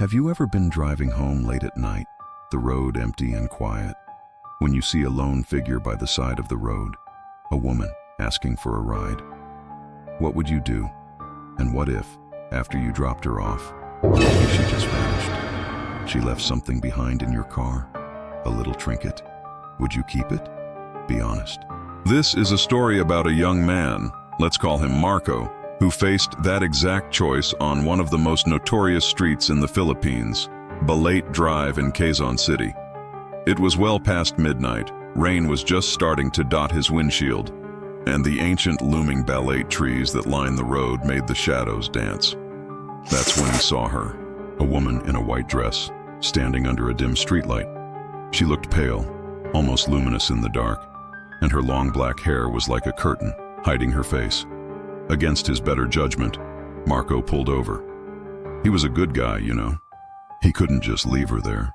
Have you ever been driving home late at night, the road empty and quiet, when you see a lone figure by the side of the road, a woman asking for a ride? What would you do? And what if, after you dropped her off, she just vanished? She left something behind in your car, a little trinket. Would you keep it? Be honest. This is a story about a young man, let's call him Marco, who faced that exact choice on one of the most notorious streets in the Philippines, Balete Drive in Quezon City. It was well past midnight, rain was just starting to dot his windshield, and the ancient looming Balete trees that line the road made the shadows dance. That's when he saw her, a woman in a white dress, standing under a dim streetlight. She looked pale, almost luminous in the dark, and her long black hair was like a curtain, hiding her face. Against his better judgment, Marco pulled over. He was a good guy, you know. He couldn't just leave her there.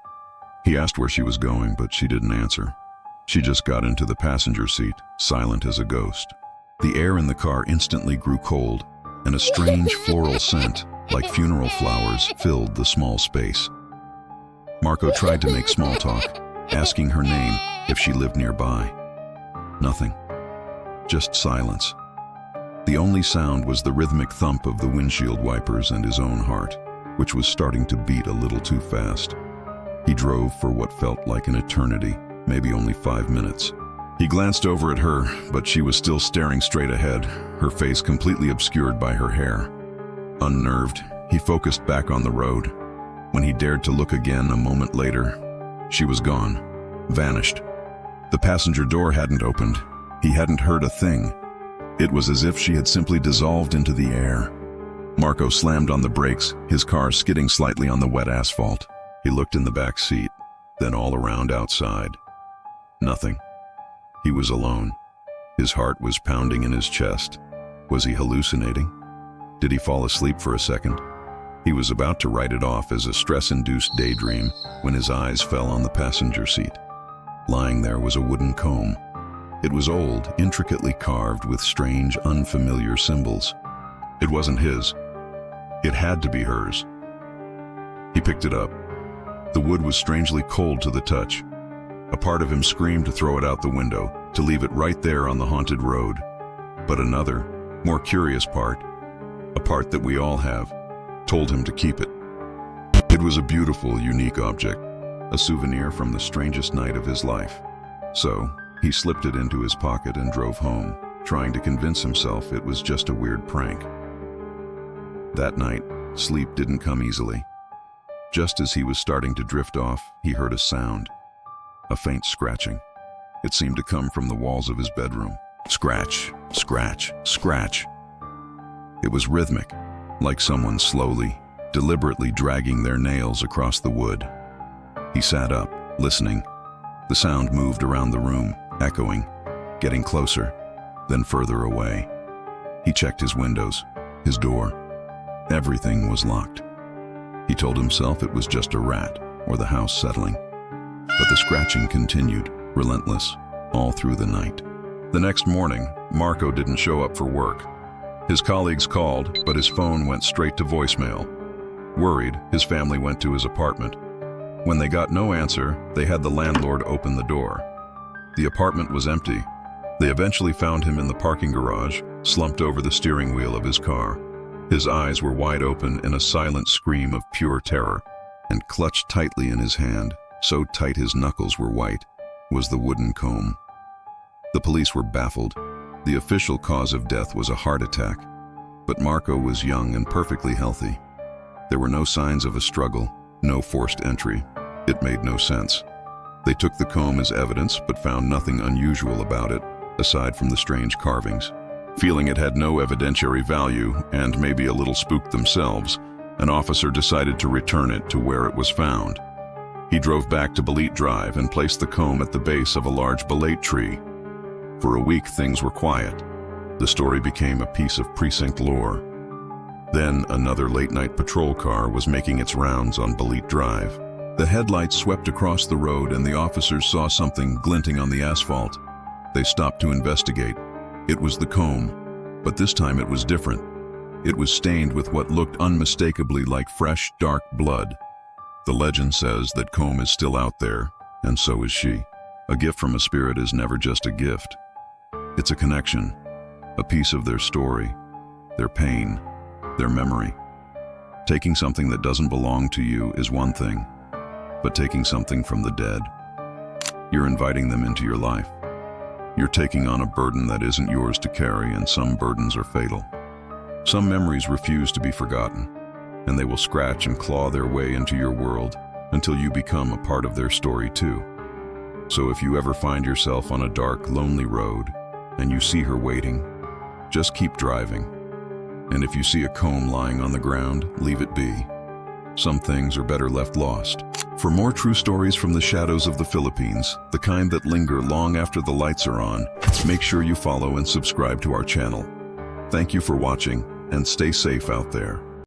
He asked where she was going, but she didn't answer. She just got into the passenger seat, silent as a ghost. The air in the car instantly grew cold, and a strange floral scent, like funeral flowers, filled the small space. Marco tried to make small talk, asking her name, if she lived nearby. Nothing. Just silence. The only sound was the rhythmic thump of the windshield wipers and his own heart, which was starting to beat a little too fast. He drove for what felt like an eternity, maybe only 5 minutes. He glanced over at her, but she was still staring straight ahead, her face completely obscured by her hair. Unnerved, he focused back on the road. When he dared to look again a moment later, she was gone, vanished. The passenger door hadn't opened. He hadn't heard a thing. It was as if she had simply dissolved into the air. Marco slammed on the brakes, his car skidding slightly on the wet asphalt. He looked in the back seat, then all around outside. Nothing. He was alone. His heart was pounding in his chest. Was he hallucinating? Did he fall asleep for a second? He was about to write it off as a stress-induced daydream when his eyes fell on the passenger seat. Lying there was a wooden comb. It was old, intricately carved with strange, unfamiliar symbols. It wasn't his. It had to be hers. He picked it up. The wood was strangely cold to the touch. A part of him screamed to throw it out the window, to leave it right there on the haunted road. But another, more curious part, a part that we all have, told him to keep it. It was a beautiful, unique object, a souvenir from the strangest night of his life. So, he slipped it into his pocket and drove home, trying to convince himself it was just a weird prank. That night, sleep didn't come easily. Just as he was starting to drift off, he heard a sound. A faint scratching. It seemed to come from the walls of his bedroom. Scratch, scratch, scratch. It was rhythmic, like someone slowly, deliberately dragging their nails across the wood. He sat up, listening. The sound moved around the room, echoing, getting closer, then further away. He checked his windows, his door. Everything was locked. He told himself it was just a rat or the house settling. But the scratching continued, relentless, all through the night. The next morning, Marco didn't show up for work. His colleagues called, but his phone went straight to voicemail. Worried, his family went to his apartment. When they got no answer, they had the landlord open the door. The apartment was empty. They eventually found him in the parking garage, slumped over the steering wheel of his car. His eyes were wide open in a silent scream of pure terror, and clutched tightly in his hand, so tight his knuckles were white, was the wooden comb. The police were baffled. The official cause of death was a heart attack, but Marco was young and perfectly healthy. There were no signs of a struggle, no forced entry. It made no sense. They took the comb as evidence, but found nothing unusual about it, aside from the strange carvings. Feeling it had no evidentiary value, and maybe a little spooked themselves, an officer decided to return it to where it was found. He drove back to Balete Drive and placed the comb at the base of a large Balete tree. For a week, things were quiet. The story became a piece of precinct lore. Then, another late-night patrol car was making its rounds on Balete Drive. The headlights swept across the road and the officers saw something glinting on the asphalt. They stopped to investigate. It was the comb, but this time it was different. It was stained with what looked unmistakably like fresh, dark blood, The legend says that comb is still out there, and so is she. A gift from a spirit is never just a gift. It's a connection, a piece of their story, their pain, their memory. Taking something that doesn't belong to you is one thing, but taking something from the dead, you're inviting them into your life. You're taking on a burden that isn't yours to carry, and some burdens are fatal. Some memories refuse to be forgotten, and they will scratch and claw their way into your world until you become a part of their story too. So if you ever find yourself on a dark, lonely road and you see her waiting, just keep driving. And if you see a comb lying on the ground, leave it be. Some things are better left lost. For more true stories from the shadows of the Philippines, the kind that linger long after the lights are on, make sure you follow and subscribe to our channel. Thank you for watching, and stay safe out there.